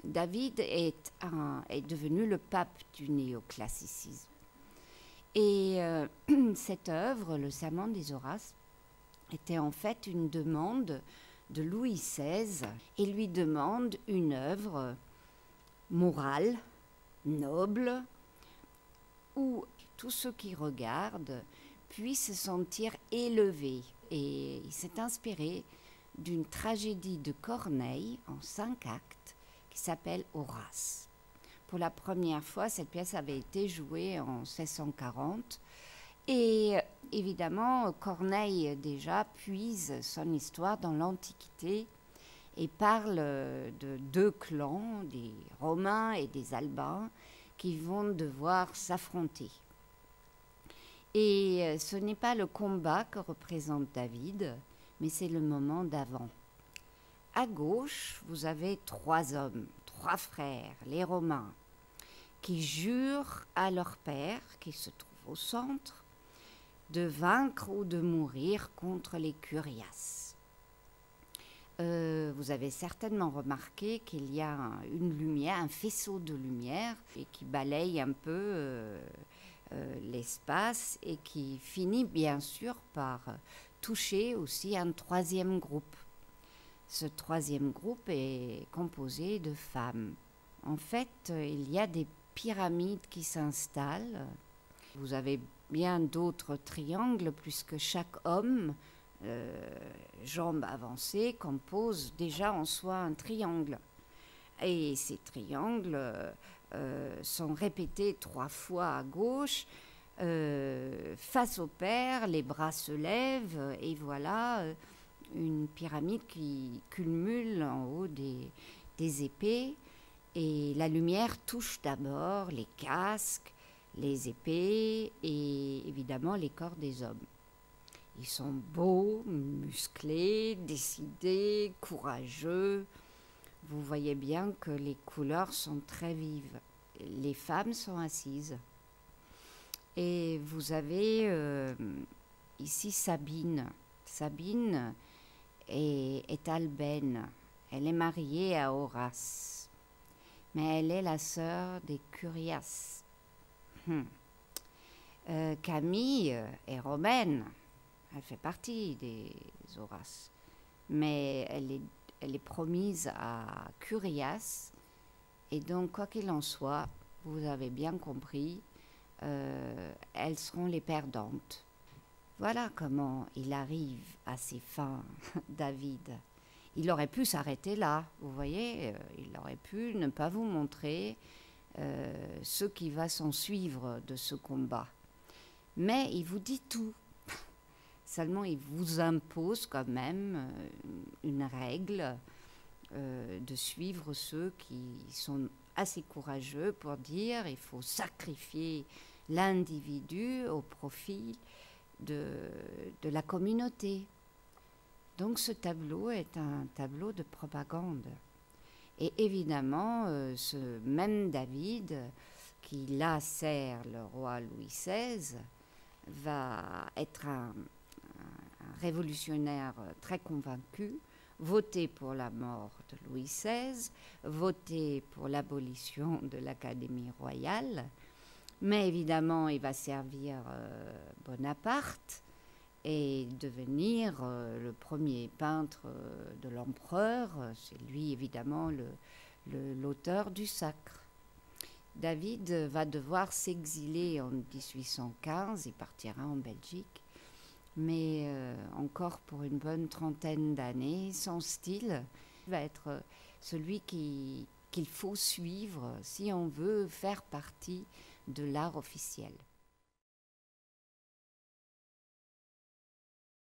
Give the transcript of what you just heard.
David est devenu le pape du néoclassicisme. Et cette œuvre, le Serment des Horaces, était en fait une demande de Louis XVI et lui demande une œuvre morale, noble, où tous ceux qui regardent puissent se sentir élevés. Et il s'est inspiré d'une tragédie de Corneille en 5 actes qui s'appelle Horace. Pour la première fois, cette pièce avait été jouée en 1640 et évidemment, Corneille déjà puise son histoire dans l'Antiquité et parle de 2 clans, des Romains et des Albans, qui vont devoir s'affronter. Et ce n'est pas le combat que représente David, mais c'est le moment d'avant. À gauche, vous avez 3 hommes, 3 frères, les Romains, qui jurent à leur père, qui se trouve au centre, de vaincre ou de mourir contre les Curiaces. Vous avez certainement remarqué qu'il y a une lumière, un faisceau de lumière, et qui balaye un peu l'espace et qui finit bien sûr par toucher aussi un 3e groupe. Ce 3e groupe est composé de femmes. En fait, il y a des pyramides qui s'installent. Vous avez bien d'autres triangles puisque chaque homme, jambes avancées, compose déjà en soi un triangle. Et ces triangles sont répétés 3 fois à gauche, face au père, les bras se lèvent et voilà une pyramide qui culmine en haut des épées. Et la lumière touche d'abord les casques, les épées et évidemment les corps des hommes. Ils sont beaux, musclés, décidés, courageux. Vous voyez bien que les couleurs sont très vives. Les femmes sont assises. Et vous avez ici Sabine. Sabine est albaine. Elle est mariée à Horace. Mais elle est la sœur des Curiaces. Camille est romaine. Elle fait partie des Horaces. Mais elle est promise à Curiace. Et donc, quoi qu'il en soit, vous avez bien compris, elles seront les perdantes. Voilà comment il arrive à ses fins, David. Il aurait pu s'arrêter là, vous voyez, il aurait pu ne pas vous montrer ce qui va s'en suivre de ce combat. Mais il vous dit tout. Seulement, il vous impose quand même une règle de suivre ceux qui sont assez courageux pour dire il faut sacrifier l'individu au profit de la communauté. Donc ce tableau est un tableau de propagande. Et évidemment, ce même David, qui là sert le roi Louis XVI, va être un révolutionnaire très convaincu, voter pour la mort de Louis XVI, voter pour l'abolition de l'Académie royale, mais évidemment il va servir Bonaparte et devenir le premier peintre de l'empereur. C'est lui évidemment l'auteur du Sacre. David va devoir s'exiler en 1815, il partira en Belgique, mais encore pour une bonne trentaine d'années, son style va être celui qu'il faut suivre si on veut faire partie de l'art officiel.